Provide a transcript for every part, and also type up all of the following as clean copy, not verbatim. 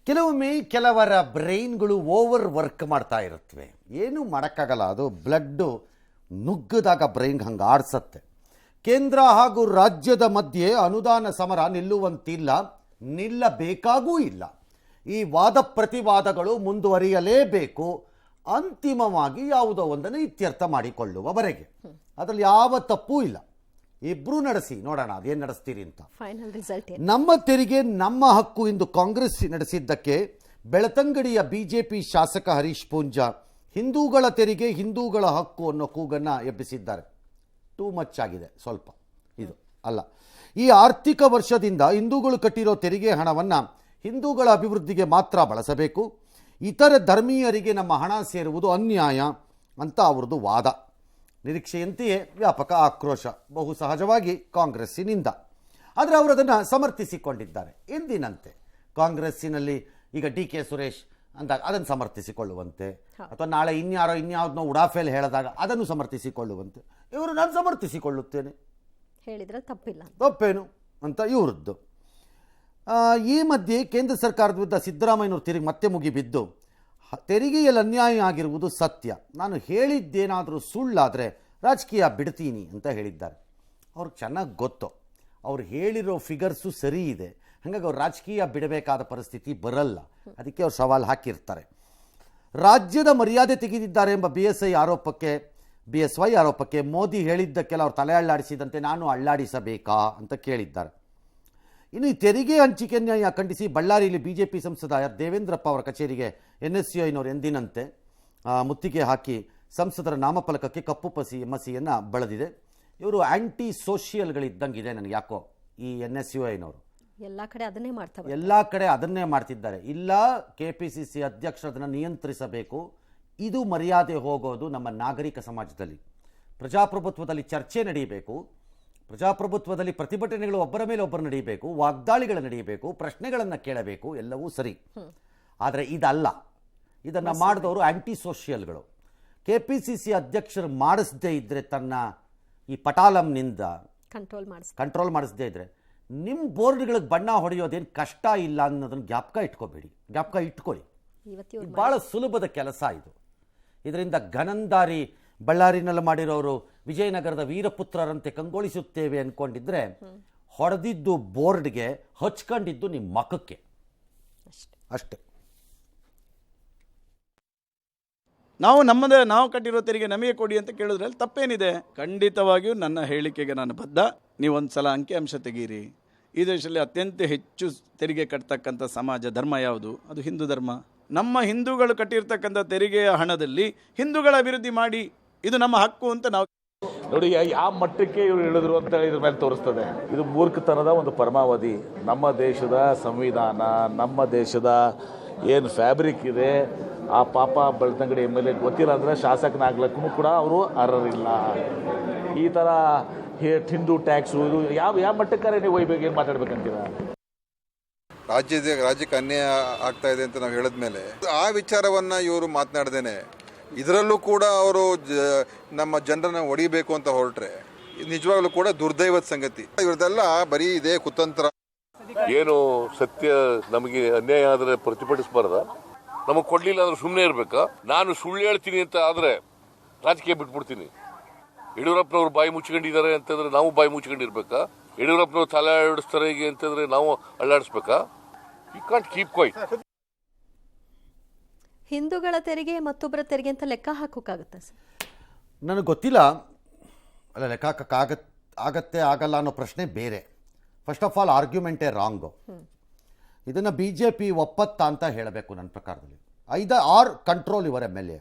ಕೆಲವೊಮ್ಮೆ ಕೆಲವರ ಬ್ರೈನ್ಗಳು over work ಮಾಡ್ತಾ ಇರುತ್ತವೆ, ಏನೂ ಮಾಡೋಕ್ಕಾಗಲ್ಲ. ಅದು ಬ್ಲಡ್ಡು ನುಗ್ಗಿದಾಗ ಬ್ರೈನ್ಗೆ ಹಂಗೆ ಆಡಿಸತ್ತೆ. ಕೇಂದ್ರ ಹಾಗೂ ರಾಜ್ಯದ ಮಧ್ಯೆ ಅನುದಾನ ಸಮರ ನಿಲ್ಲುವಂತಿಲ್ಲ, ನಿಲ್ಲಬೇಕಾಗೂ ಇಲ್ಲ. ಈ ವಾದ ಪ್ರತಿವಾದಗಳು ಮುಂದುವರಿಯಲೇಬೇಕು, ಅಂತಿಮವಾಗಿ ಯಾವುದೋ ಒಂದನ್ನು ಇತ್ಯರ್ಥ ಮಾಡಿಕೊಳ್ಳುವವರೆಗೆ. ಅದರಲ್ಲಿ ಯಾವ ತಪ್ಪೂ ಇಲ್ಲ. ಇಬ್ರು ನಡೆಸಿ ನೋಡೋಣ ಅದೇನು ನಡೆಸ್ತೀರಿ ಅಂತ. ಫೈನಲ್ ರಿಸಲ್ಟ್ ನಮ್ಮ ತೆರಿಗೆ ನಮ್ಮ ಹಕ್ಕು ಎಂದು ಕಾಂಗ್ರೆಸ್ ನಡೆಸಿದ್ದಕ್ಕೆ ಬೆಳತಂಗಡಿಯ ಬಿಜೆಪಿ ಶಾಸಕ ಹರೀಶ್ ಪೂಂಜಾ ಹಿಂದೂಗಳ ತೆರಿಗೆ ಹಿಂದೂಗಳ ಹಕ್ಕು ಅನ್ನೋ ಕೂಗನ್ನು ಎಬ್ಬಿಸಿದ್ದಾರೆ. ಟೂ ಮಚ್ ಆಗಿದೆ ಸ್ವಲ್ಪ, ಇದು ಅಲ್ಲ. ಈ ಆರ್ಥಿಕ ವರ್ಷದಿಂದ ಹಿಂದೂಗಳು ಕಟ್ಟಿರೋ ತೆರಿಗೆ ಹಣವನ್ನು ಹಿಂದೂಗಳ ಅಭಿವೃದ್ಧಿಗೆ ಮಾತ್ರ ಬಳಸಬೇಕು, ಇತರ ಧರ್ಮೀಯರಿಗೆ ನಮ್ಮ ಹಣ ಸೇರುವುದು ಅನ್ಯಾಯ ಅಂತ ಅವ್ರದ್ದು ವಾದ. ನಿರೀಕ್ಷೆಯಂತೆಯೇ ವ್ಯಾಪಕ ಆಕ್ರೋಶ ಬಹು ಸಹಜವಾಗಿ ಕಾಂಗ್ರೆಸ್ಸಿನಿಂದ. ಆದರೆ ಅವರು ಅದನ್ನು ಸಮರ್ಥಿಸಿಕೊಂಡಿದ್ದಾರೆ. ಎಂದಿನಂತೆ ಕಾಂಗ್ರೆಸ್ಸಿನಲ್ಲಿ ಈಗ ಡಿ.ಕೆ. ಸುರೇಶ್ ಅಂದಾಗ ಅದನ್ನು ಸಮರ್ಥಿಸಿಕೊಳ್ಳುವಂತೆ, ಅಥವಾ ನಾಳೆ ಇನ್ಯಾವುದನ್ನೋ ಉಡಾಫೆಯಲ್ಲಿ ಹೇಳಿದಾಗ ಅದನ್ನು ಸಮರ್ಥಿಸಿಕೊಳ್ಳುವಂತೆ ಇವರು ನಾನು ಸಮರ್ಥಿಸಿಕೊಳ್ಳುತ್ತೇನೆ ಹೇಳಿದರೆ ತಪ್ಪೇನು ಅಂತ ಇವರದ್ದು. ಈ ಮಧ್ಯೆ ಕೇಂದ್ರ ಸರ್ಕಾರದ ವಿರುದ್ಧ ಸಿದ್ದರಾಮಯ್ಯನವರು ತಿರುಗಿ ಮತ್ತೆ ಮುಗಿಬಿದ್ದು ತೆರಿಗೆಯಲ್ಲಿ ಅನ್ಯಾಯ ಆಗಿರುವುದು ಸತ್ಯ, ನಾನು ಹೇಳಿದ್ದೇನಾದರೂ ಸುಳ್ಳಾದರೆ ರಾಜಕೀಯ ಬಿಡ್ತೀನಿ ಅಂತ ಹೇಳಿದ್ದಾರೆ. ಅವ್ರಿಗೆ ಚೆನ್ನಾಗಿ ಗೊತ್ತು, ಅವ್ರು ಹೇಳಿರೋ ಫಿಗರ್ಸು ಸರಿ ಇದೆ, ಹಾಗಾಗಿ ಅವ್ರು ರಾಜಕೀಯ ಬಿಡಬೇಕಾದ ಪರಿಸ್ಥಿತಿ ಬರಲ್ಲ. ಅದಕ್ಕೆ ಅವ್ರು ಸವಾಲು ಹಾಕಿರ್ತಾರೆ. ರಾಜ್ಯದ ಮರ್ಯಾದೆ ತೆಗೆದಿದ್ದಾರೆ ಎಂಬ ಬಿ ಎಸ್ ವೈ ಆರೋಪಕ್ಕೆ ಮೋದಿ ಹೇಳಿದ್ದಕ್ಕೆಲ್ಲ ಅವ್ರು ತಲೆ ಅಳ್ಳಾಡಿಸಿದಂತೆ ನಾನು ಅಳ್ಳಾಡಿಸಬೇಕಾ ಅಂತ ಕೇಳಿದ್ದಾರೆ. ಇನ್ನು ಈ ತೆರಿಗೆ ಹಂಚಿಕೆ ನ್ಯಾಯ ಖಂಡಿಸಿ ಬಳ್ಳಾರಿಯಲ್ಲಿ ಬಿಜೆಪಿ ಸಂಸದ ದೇವೇಂದ್ರಪ್ಪ ಅವರ ಕಚೇರಿಗೆ NSUIನವರು ಎಂದಿನಂತೆ ಮುತ್ತಿಗೆ ಹಾಕಿ ಸಂಸದರ ನಾಮಫಲಕಕ್ಕೆ ಕಪ್ಪು ಮಸಿಯನ್ನು ಬಳದಿದೆ. ಇವರು ಆ್ಯಂಟಿ ಸೋಷಿಯಲ್ಗಳಿದ್ದಂಗಿದೆ ನನಗೆ ಯಾಕೋ ಈ NSUIನವರು. ಎಲ್ಲ ಕಡೆ ಅದನ್ನೇ ಮಾಡ್ತಿದ್ದಾರೆ. ಇಲ್ಲ, KPCC ಅಧ್ಯಕ್ಷರು ಅದನ್ನು ನಿಯಂತ್ರಿಸಬೇಕು. ಇದು ಮರ್ಯಾದೆ ಹೋಗೋದು ನಮ್ಮ ನಾಗರಿಕ ಸಮಾಜದಲ್ಲಿ. ಪ್ರಜಾಪ್ರಭುತ್ವದಲ್ಲಿ ಚರ್ಚೆ ನಡೆಯಬೇಕು, ಪ್ರಜಾಪ್ರಭುತ್ವದಲ್ಲಿ ಪ್ರತಿಭಟನೆಗಳು ಒಬ್ಬರ ಮೇಲೆ ಒಬ್ಬರು ನಡೆಯಬೇಕು, ವಾಗ್ದಾಳಿಗಳು ನಡೆಯಬೇಕು, ಪ್ರಶ್ನೆಗಳನ್ನು ಕೇಳಬೇಕು, ಎಲ್ಲವೂ ಸರಿ. ಆದರೆ ಇದಲ್ಲ, ಇದನ್ನು ಮಾಡಿದವರು ಆ್ಯಂಟಿ ಸೋಷಿಯಲ್ಗಳು. KPCC ಅಧ್ಯಕ್ಷರು ಮಾಡಿಸದೇ ಇದ್ದರೆ ತನ್ನ ಈ ಪಟಾಲಂನಿಂದ ಕಂಟ್ರೋಲ್ ಮಾಡಿಸದೇ ಇದ್ದರೆ ನಿಮ್ಮ ಬೋರ್ಡ್ಗಳಿಗೆ ಬಣ್ಣ ಹೊಡೆಯೋದೇನು ಕಷ್ಟ ಇಲ್ಲ ಅನ್ನೋದನ್ನು ಜ್ಞಾಪಕ ಇಟ್ಕೊಳ್ಳಿ. ಭಾಳ ಸುಲಭದ ಕೆಲಸ ಇದು. ಇದರಿಂದ ಘನಂದಾರಿ ಬಳ್ಳಾರಿನಲ್ಲಿ ಮಾಡಿರೋರು ವಿಜಯನಗರದ ವೀರಪುತ್ರರಂತೆ ಕಂಗೊಳಿಸುತ್ತೇವೆ ಅಂದ್ಕೊಂಡಿದ್ರೆ ಹೊಡೆದಿದ್ದು ಬೋರ್ಡ್ಗೆ, ಹಚ್ಕೊಂಡಿದ್ದು ನಿಮ್ಮ ಮಖಕ್ಕೆ ಅಷ್ಟೇ. ನಾವು ಕಟ್ಟಿರೋ ತೆರಿಗೆ ನಮಗೆ ಕೊಡಿ ಅಂತ ಕೇಳಿದ್ರಲ್ಲಿ ತಪ್ಪೇನಿದೆ? ಖಂಡಿತವಾಗಿಯೂ ನನ್ನ ಹೇಳಿಕೆಗೆ ನಾನು ಬದ್ಧ. ನೀವೊಂದು ಸಲ ಅಂಕಿಅಂಶ ತೆಗೀರಿ. ಈ ದೇಶದಲ್ಲಿ ಅತ್ಯಂತ ಹೆಚ್ಚು ತೆರಿಗೆ ಕಟ್ತಕ್ಕಂಥ ಸಮಾಜ ಧರ್ಮ ಯಾವುದು? ಅದು ಹಿಂದೂ ಧರ್ಮ. ನಮ್ಮ ಹಿಂದೂಗಳು ಕಟ್ಟಿರ್ತಕ್ಕಂಥ ತೆರಿಗೆಯ ಹಣದಲ್ಲಿ ಹಿಂದೂಗಳ ಅಭಿವೃದ್ಧಿ ಮಾಡಿ, ಇದು ನಮ್ಮ ಹಕ್ಕು ಅಂತ ನಾವು ನೋಡಿ ಯಾವ ಮಟ್ಟಕ್ಕೆ ಇವರು ಹೇಳಿದ್ರು ಅಂತ ಇದ್ರ ಮೇಲೆ ತೋರಿಸ್ತದೆ. ಇದು ಮೂರ್ಖತನದ ಒಂದು ಪರಮಾವಧಿ. ನಮ್ಮ ದೇಶದ ಸಂವಿಧಾನ, ನಮ್ಮ ದೇಶದ ಏನು ಫ್ಯಾಬ್ರಿಕ್ ಇದೆ, ಆ ಪಾಪ ಬೆಳ್ತಂಗಡಿ MLA ಗೊತ್ತಿಲ್ಲ ಅಂದರೆ ಶಾಸಕನಾಗ್ಲಕ್ಕೂ ಕೂಡ ಅವರು ಅರ್ಹರಿಲ್ಲ. ಈ ಥರ ಹಿಂದೂ ಟ್ಯಾಕ್ಸು ಇದು ಯಾವ ಮಟ್ಟಕ್ಕಾರೆ ನೀವು ಒಯ್ಬೇಕು, ಏನು ಮಾತಾಡ್ಬೇಕಂತೀರ? ರಾಜ್ಯಕ್ಕೆ ಅನ್ಯಾಯ ಆಗ್ತಾ ಇದೆ ಅಂತ ನಾವು ಹೇಳಿದ್ಮೇಲೆ ಆ ವಿಚಾರವನ್ನು ಇವರು ಮಾತನಾಡ್ದೇನೆ ಇದರಲ್ಲೂ ಕೂಡ ಅವರು ನಮ್ಮ ಜನರನ್ನ ಹೊಡಿಬೇಕು ಅಂತ ಹೊರಟ್ರೆ ನಿಜವಾಗ್ಲೂ ಕೂಡ ದುರ್ದೈವದ ಸಂಗತಿ. ಇವ್ರದೆಲ್ಲ ಬರೀ ಇದೇ ಕುತಂತ್ರ. ಏನು ಸತ್ಯ ನಮಗೆ ಅನ್ಯಾಯ ಆದರೆ ಪ್ರತಿಭಟಿಸಬಾರ್ದ? ನಮಗೆ ಕೊಡ್ಲಿಲ್ಲ ಅಂದ್ರೆ ಸುಮ್ಮನೆ ಇರ್ಬೇಕಾ? ನಾನು ಸುಳ್ಳು ಹೇಳ್ತೀನಿ ಅಂತ ಆದ್ರೆ ರಾಜಕೀಯ ಬಿಟ್ಬಿಡ್ತೀನಿ. ಯಡಿಯೂರಪ್ಪನವ್ರು ಬಾಯಿ ಮುಚ್ಕೊಂಡಿದ್ದಾರೆ ಅಂತಂದ್ರೆ ನಾವು ಬಾಯಿ ಮುಚ್ಕೊಂಡಿರ್ಬೇಕಾ? ಯಡಿಯೂರಪ್ಪನವ್ರು ತಲೆ ಆಡಿಸ್ತಾರೆ ಹೀಗೆ ಅಂತಂದ್ರೆ ನಾವು ಅಳ್ಳಾಡಿಸ್ಬೇಕಾ? You can't keep quiet. ಹಿಂದೂಗಳ ತೆರಿಗೆ ಮತ್ತೊಬ್ಬರ ತೆರಿಗೆ ಅಂತ ಲೆಕ್ಕ ಹಾಕೋಕ್ಕಾಗತ್ತಾ ಸರ್? ನನಗೆ ಗೊತ್ತಿಲ್ಲ. ಅಲ್ಲ, ಲೆಕ್ಕ ಹಾಕಕ್ಕಾಗತ್ತೆ ಆಗಲ್ಲ ಅನ್ನೋ ಪ್ರಶ್ನೆ ಬೇರೆ. ಫಸ್ಟ್ ಆಫ್ ಆಲ್ ಆರ್ಗ್ಯುಮೆಂಟೇ ರಾಂಗು. ಇದನ್ನು BJP ಒಪ್ಪತ್ತಾ ಅಂತ ಹೇಳಬೇಕು ನನ್ನ ಪ್ರಕಾರದಲ್ಲಿ. 5 ಕಂಟ್ರೋಲ್ ಇವರ MLA.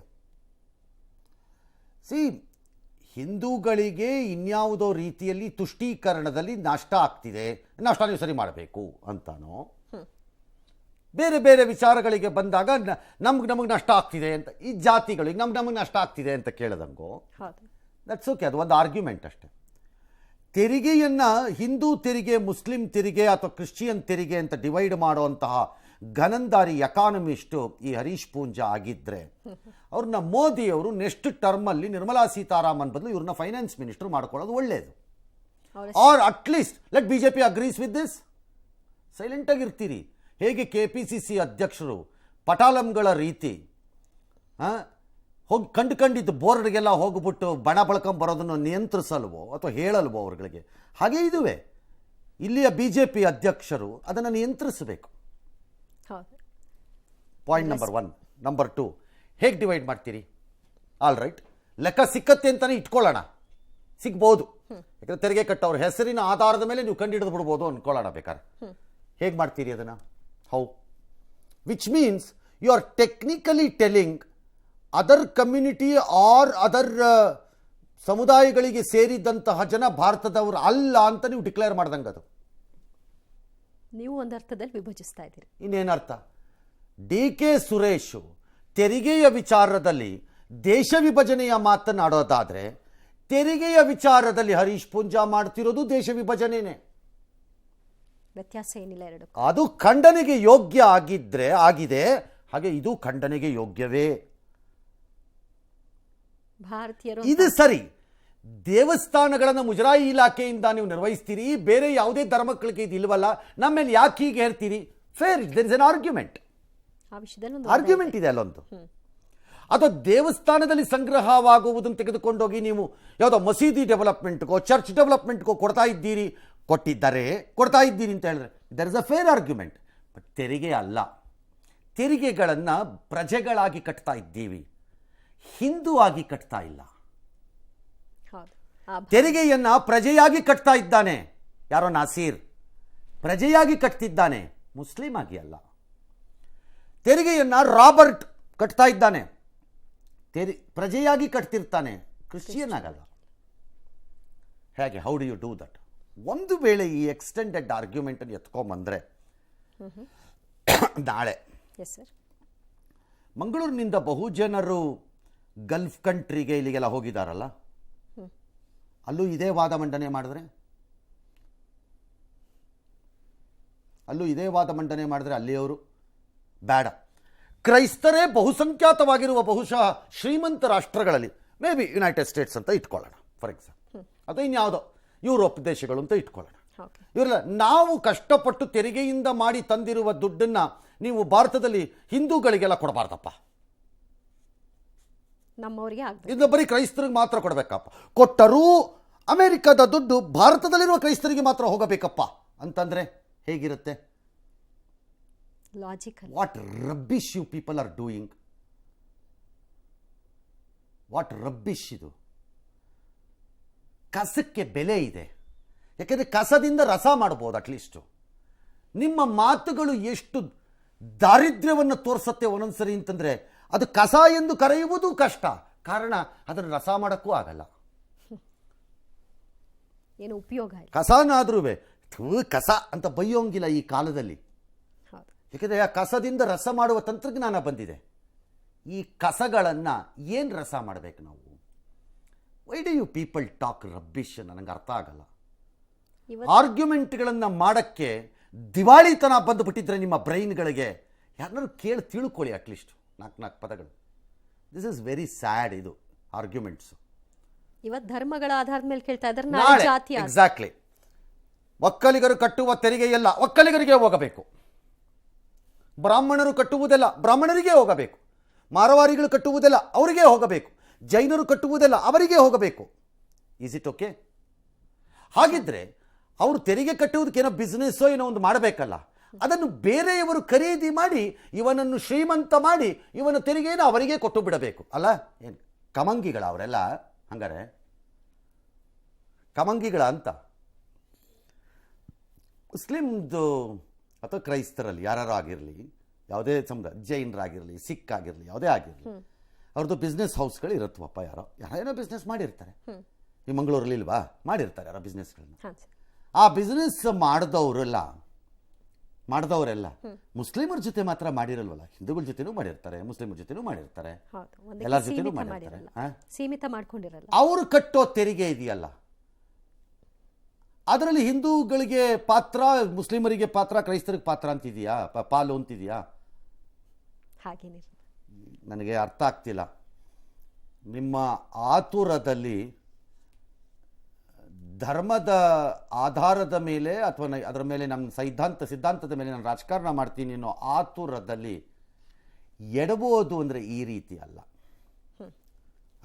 ಹಿಂದೂಗಳಿಗೆ ಇನ್ಯಾವುದೋ ರೀತಿಯಲ್ಲಿ ತುಷ್ಟೀಕರಣದಲ್ಲಿ ನಷ್ಟ ಆಗ್ತಿದೆ, ನಷ್ಟ ನೀವು ಸರಿ ಮಾಡಬೇಕು ಅಂತಾನೋ, ಬೇರೆ ಬೇರೆ ವಿಚಾರಗಳಿಗೆ ಬಂದಾಗ ನಮಗೆ ನಷ್ಟ ಆಗ್ತಿದೆ ಅಂತ, ಈ ಜಾತಿಗಳಿಗೆ ನಮಗೆ ನಷ್ಟ ಆಗ್ತಿದೆ ಅಂತ ಕೇಳದಂಗೋ, ದಟ್ಸ್ ಓಕೆ, ಅದು ಒಂದು ಆರ್ಗ್ಯುಮೆಂಟ್ ಅಷ್ಟೆ. ತೆರಿಗೆಯನ್ನು ಹಿಂದೂ ತೆರಿಗೆ, ಮುಸ್ಲಿಂ ತೆರಿಗೆ ಅಥವಾ ಕ್ರಿಶ್ಚಿಯನ್ ತೆರಿಗೆ ಅಂತ ಡಿವೈಡ್ ಮಾಡುವಂತಹ ಘನಂದಾರಿ ಎಕಾನಮಿಸ್ಟು ಈ ಹರೀಶ್ ಪೂಂಜಾ ಆಗಿದ್ದರೆ ಅವ್ರನ್ನ ಮೋದಿಯವರು ನೆಕ್ಸ್ಟ್ ಟರ್ಮಲ್ಲಿ ನಿರ್ಮಲಾ ಸೀತಾರಾಮನ್ ಬದಲು ಇವ್ರನ್ನ ಫೈನಾನ್ಸ್ ಮಿನಿಸ್ಟರ್ ಮಾಡ್ಕೊಳ್ಳೋದು ಒಳ್ಳೆಯದು. Or at least let BJP agrees with this. ಸೈಲೆಂಟಾಗಿರ್ತೀರಿ. ಹೇಗೆ KPCC ಅಧ್ಯಕ್ಷರು ಪಟಾಲಂಗಳ ರೀತಿ ಹೋಗಿ ಕಂಡಿದ್ದು ಬೋರ್ಡ್ಗೆಲ್ಲ ಹೋಗ್ಬಿಟ್ಟು ಬಣ ಬಳ್ಕೊಂಬರೋದನ್ನು ನಿಯಂತ್ರಿಸಲ್ವೋ ಅಥವಾ ಹೇಳಲ್ವೋ ಅವ್ರುಗಳಿಗೆ, ಹಾಗೇ ಇದುವೆ ಇಲ್ಲಿಯ BJP ಅಧ್ಯಕ್ಷರು ಅದನ್ನು ನಿಯಂತ್ರಿಸಬೇಕು. ಹೌದು. Point number 1. ನಂಬರ್ 2, ಹೇಗೆ ಡಿವೈಡ್ ಮಾಡ್ತೀರಿ? ಆಲ್ ರೈಟ್, ಲೆಕ್ಕ ಸಿಕ್ಕತ್ತೆ ಅಂತಲೇ ಇಟ್ಕೊಳ್ಳೋಣ, ಸಿಗ್ಬೋದು. ಯಾಕಂದರೆ ತೆರಿಗೆ ಕಟ್ಟೋರ ಹೆಸರಿನ ಆಧಾರದ ಮೇಲೆ ನೀವು ಕಂಡು ಹಿಡಿದು ಬಿಡ್ಬೋದು ಅಂದ್ಕೊಳ್ಳೋಣ ಬೇಕಾದ್ರೆ. ಹೇಗೆ ಮಾಡ್ತೀರಿ ಅದನ್ನು? How? Which means you are technically telling other community or other ಸಮುದಾಯಗಳಿಗೆ ಸೇರಿದಂತಹ ಜನ ಭಾರತದವರು ಅಲ್ಲ ಅಂತ ನೀವು ಡಿಕ್ಲೇರ್ ಮಾಡ್ದಂಗೆ ಅದು. ನೀವು ಒಂದು ಅರ್ಥದಲ್ಲಿ ವಿಭಜಿಸ್ತಾ ಇದ್ದೀರಿ. ಇನ್ನೇನರ್ಥ? DK ಸುರೇಶು ತೆರಿಗೆಯ ವಿಚಾರದಲ್ಲಿ ದೇಶ ವಿಭಜನೆಯ ಮಾತನಾಡೋದಾದರೆ ತೆರಿಗೆಯ ವಿಚಾರದಲ್ಲಿ ಹರೀಶ್ ಪೂಂಜಾ ಮಾಡ್ತಿರೋದು ದೇಶ ವಿಭಜನೆನೇ. ವ್ಯತ್ಯಾಸ ಏನಿಲ್ಲ ಎರಡು. ಅದು ಖಂಡನೆಗೆ ಯೋಗ್ಯ ಆಗಿದೆ, ಹಾಗೆ ಇದು ಖಂಡನೆಗೆ ಯೋಗ್ಯವೇ. ಭಾರತೀಯರು ಇದು ಸರಿ. ದೇವಸ್ಥಾನಗಳನ್ನು ಮುಜರಾಯಿ ಇಲಾಖೆಯಿಂದ ನೀವು ನಿರ್ವಹಿಸ್ತೀರಿ, ಬೇರೆ ಯಾವುದೇ ಧರ್ಮಗಳಿಗೆ ಇದು ಇಲ್ವಲ್ಲ, ನಮ್ಮ ಮೇಲೆ ಯಾಕೆ ಹೀಗೆ ಹೇಳ್ತೀರಿ? Fair, there is an argument. ಆ ವಿಷಯದಲ್ಲಿ ಆರ್ಗ್ಯುಮೆಂಟ್ ಇದೆ ಅಲ್ಲೊಂದು. ಅದು ದೇವಸ್ಥಾನದಲ್ಲಿ ಸಂಗ್ರಹವಾಗುವುದನ್ನು ತೆಗೆದುಕೊಂಡೋಗಿ ನೀವು ಯಾವುದೋ ಮಸೀದಿ ಡೆವಲಪ್ಮೆಂಟ್ಗೋ ಚರ್ಚ್ ಡೆವಲಪ್ಮೆಂಟ್ಗೋ ಕೊಡ್ತಾ ಇದ್ದೀರಿ ಅಂತ ಹೇಳಿದ್ರೆ there is a fair argument. But ತೆರಿಗೆ ಅಲ್ಲ. ತೆರಿಗೆಗಳನ್ನು ಪ್ರಜೆಗಳಾಗಿ ಕಟ್ತಾ ಇದ್ದೀವಿ, ಹಿಂದೂ ಆಗಿ ಕಟ್ತಾ ಇಲ್ಲ. ತೆರಿಗೆಯನ್ನ ಪ್ರಜೆಯಾಗಿ ಕಟ್ತಾ ಇದ್ದಾನೆ ಯಾರೋ ನಾಸೀರ್, ಪ್ರಜೆಯಾಗಿ ಕಟ್ತಿದ್ದಾನೆ, ಮುಸ್ಲಿಂ ಆಗಿ ಅಲ್ಲ. ತೆರಿಗೆಯನ್ನ ರಾಬರ್ಟ್ ಕಟ್ತಾ ಇದ್ದಾನೆ, ಪ್ರಜೆಯಾಗಿ ಕಟ್ತಿರ್ತಾನೆ, ಕ್ರಿಶ್ಚಿಯನ್ ಆಗಲ್ಲ. ಹೇಗೆ? How do you do that? ಒಂದು ವೇಳೆ ಈ ಎಕ್ಸ್ಟೆಂಡೆಡ್ ಆರ್ಗ್ಯುಮೆಂಟನ್ನು ಎತ್ಕೊಂಬಂದರೆ ನಾಳೆ ಮಂಗಳೂರಿನಿಂದ ಬಹು ಜನರು ಗಲ್ಫ್ ಕಂಟ್ರಿಗೆ ಇಲ್ಲಿಗೆಲ್ಲ ಹೋಗಿದಾರಲ್ಲ, ಅಲ್ಲೂ ಇದೇ ವಾದ ಮಂಡನೆ ಮಾಡಿದ್ರೆ ಅಲ್ಲಿಯವರು ಬೇಡ. ಕ್ರೈಸ್ತರೇ ಬಹುಸಂಖ್ಯಾತವಾಗಿರುವ ಬಹುಶಃ ಶ್ರೀಮಂತ ರಾಷ್ಟ್ರಗಳಲ್ಲಿ, ಮೇ ಬಿ ಯುನೈಟೆಡ್ ಸ್ಟೇಟ್ಸ್ ಅಂತ ಇಟ್ಕೊಳ್ಳೋಣ ಫಾರ್ ಎಕ್ಸಾಂಪಲ್, ಅಥವಾ ಇನ್ಯಾವುದೋ ಯುರೋಪ್ ದೇಶಗಳು ಅಂತ ಇಟ್ಕೊಳ್ಳೋಣ. ಇವರೆಲ್ಲ ನಾವು ಕಷ್ಟಪಟ್ಟು ತೆರಿಗೆಯಿಂದ ಮಾಡಿ ತಂದಿರುವ ದುಡ್ಡನ್ನು ನೀವು ಭಾರತದಲ್ಲಿ ಹಿಂದೂಗಳಿಗೆಲ್ಲ ಕೊಡಬಾರ್ದಪ್ಪ, ಇದು ಬರೀ ಕ್ರೈಸ್ತರಿಗೆ ಮಾತ್ರ ಕೊಡಬೇಕಪ್ಪ, ಕೊಟ್ಟರೂ ಅಮೆರಿಕದ ದುಡ್ಡು ಭಾರತದಲ್ಲಿರುವ ಕ್ರೈಸ್ತರಿಗೆ ಮಾತ್ರ ಹೋಗಬೇಕಪ್ಪ ಅಂತಂದ್ರೆ ಹೇಗಿರುತ್ತೆ? Logical. What rubbish you people are doing, what rubbish ಇದು. ಕಸಕ್ಕೆ ಬೆಲೆ ಇದೆ, ಯಾಕೆಂದರೆ ಕಸದಿಂದ ರಸ ಮಾಡ್ಬೋದು. ಅಟ್ಲೀಸ್ಟು ನಿಮ್ಮ ಮಾತುಗಳು ಎಷ್ಟು ದಾರಿದ್ರ್ಯವನ್ನು ತೋರಿಸುತ್ತೆ ಒಂದೊಂದ್ಸರಿ ಅಂತಂದರೆ, ಅದು ಕಸ ಎಂದು ಕರೆಯುವುದು ಕಷ್ಟ, ಕಾರಣ ಅದನ್ನು ರಸ ಮಾಡೋಕ್ಕೂ ಆಗಲ್ಲ. ಏನು ಉಪಯೋಗ ಇಲ್ಲ. ಕಸನಾದ್ರೂ ಕಸ ಅಂತ ಬೈಯೋಂಗಿಲ್ಲ ಈ ಕಾಲದಲ್ಲಿ, ಯಾಕೆಂದರೆ ಆ ಕಸದಿಂದ ರಸ ಮಾಡುವ ತಂತ್ರಜ್ಞಾನ ಬಂದಿದೆ. ಈ ಕಸಗಳನ್ನು ಏನು ರಸ ಮಾಡಬೇಕು ನಾವು? Why do you people talk rubbish? ನನಗೆ ಅರ್ಥ ಆಗಲ್ಲ. ಆರ್ಗ್ಯುಮೆಂಟ್ಗಳನ್ನು ಮಾಡೋಕ್ಕೆ ದಿವಾಳಿತನ ಬಂದುಬಿಟ್ಟಿದ್ರೆ ನಿಮ್ಮ ಬ್ರೈನ್ಗಳಿಗೆ, ಯಾರನ್ನಾರು ಕೇಳಿ ತಿಳ್ಕೊಳ್ಳಿ ಅಟ್ಲೀಸ್ಟ್ 4 ಪದಗಳು. This is very sad. ಇದು ಆರ್ಗ್ಯುಮೆಂಟ್ಸ್ ಇವತ್ತು ಧರ್ಮಗಳ ಆಧಾರದ ಮೇಲೆ ಕೇಳ್ತಾ ಇದ್ದಾರೆ. ಎಕ್ಸಾಕ್ಟ್ಲಿ. ಒಕ್ಕಲಿಗರು ಕಟ್ಟುವ ತೆರಿಗೆ ಎಲ್ಲ ಒಕ್ಕಲಿಗರಿಗೆ ಹೋಗಬೇಕು, ಬ್ರಾಹ್ಮಣರು ಕಟ್ಟುವುದೆಲ್ಲ ಬ್ರಾಹ್ಮಣರಿಗೆ ಹೋಗಬೇಕು, ಮಾರವಾರಿಗಳು ಕಟ್ಟುವುದೆಲ್ಲ ಅವರಿಗೆ ಹೋಗಬೇಕು, ಜೈನರು ಕಟ್ಟುವುದೆಲ್ಲ ಅವರಿಗೆ ಹೋಗಬೇಕು. Is it okay? ಹಾಗಿದ್ರೆ ಅವರು ತೆರಿಗೆ ಕಟ್ಟುವುದಕ್ಕೆ ಏನೋ ಬಿಸ್ನೆಸ್ಸೋ ಏನೋ ಒಂದು ಮಾಡಬೇಕಲ್ಲ, ಅದನ್ನು ಬೇರೆಯವರು ಖರೀದಿ ಮಾಡಿ ಇವನನ್ನು ಶ್ರೀಮಂತ ಮಾಡಿ ಇವನ ತೆರಿಗೆಯನ್ನು ಅವರಿಗೆ ಕೊಟ್ಟು ಬಿಡಬೇಕು ಅಲ್ಲ? ಏನು ಕಮಂಗಿಗಳ ಅವರೆಲ್ಲ? ಹಂಗಾರೆ ಕಮಂಗಿಗಳ ಅಂತ ಮುಸ್ಲಿಮ್ದು ಅಥವಾ ಕ್ರೈಸ್ತರಲ್ಲಿ ಯಾರು ಆಗಿರಲಿ, ಯಾವುದೇ ಸಮುದಾಯ, ಜೈನರಾಗಿರಲಿ, ಸಿಖ್ ಆಗಿರಲಿ, ಯಾವುದೇ ಆಗಿರಲಿ, ಅವ್ರದ್ದು ಬಿಸ್ನೆಸ್ ಹೌಸ್ಗಳು ಇರುತ್ತವಪ್ಪ. ಯಾರೇನೋ ಬಿಸ್ನೆಸ್ ಮಾಡಿರ್ತಾರೆ. ಈ ಮಂಗಳೂರಲ್ಲಿ ಇಲ್ವಾ? ಮಾಡಿರ್ತಾರೆ ಯಾರೋ ಬಿಸ್ನೆಸ್ಗಳನ್ನ. ಆ ಬಿಸ್ನೆಸ್ ಮಾಡಿದವರೆಲ್ಲ ಮುಸ್ಲಿಮರ ಜೊತೆ ಮಾತ್ರ ಮಾಡಿರಲ್ವಲ್ಲ, ಹಿಂದೂಗಳ ಜೊತೆನೂ ಮಾಡಿರ್ತಾರೆ, ಮುಸ್ಲಿಮರ ಜೊತೆನೂ ಮಾಡಿರ್ತಾರೆ, ಎಲ್ಲರ ಜೊತೆನೂ ಮಾಡಿರ್ತಾರೆ. ಸೀಮಿತ ಮಾಡ್ಕೊಂಡಿರಲ್ಲ. ಅವರು ಕಟ್ಟೋ ತೆರಿಗೆ ಇದೆಯಲ್ಲ, ಅದರಲ್ಲಿ ಹಿಂದೂಗಳಿಗೆ ಪಾತ್ರ, ಮುಸ್ಲಿಮರಿಗೆ ಪಾತ್ರ, ಕ್ರೈಸ್ತರಿಗೆ ಪಾತ್ರ ಅಂತಿದೆಯಾ, ಪಾಲು ಅಂತಿದೆಯಾ? ಹಾಗೇನಿಲ್ಲ. ನನಗೆ ಅರ್ಥ ಆಗ್ತಿಲ್ಲ. ನಿಮ್ಮ ಆತುರದಲ್ಲಿ ಧರ್ಮದ ಆಧಾರದ ಮೇಲೆ ಅಥವಾ ಅದರ ಮೇಲೆ ನಮ್ಮ ಸಿದ್ಧಾಂತದ ಮೇಲೆ ನಾನು ರಾಜಕಾರಣ ಮಾಡ್ತೀನಿ ಅನ್ನೋ ಆತುರದಲ್ಲಿ ಎಡಬೋದು ಅಂದರೆ ಈ ರೀತಿ ಅಲ್ಲ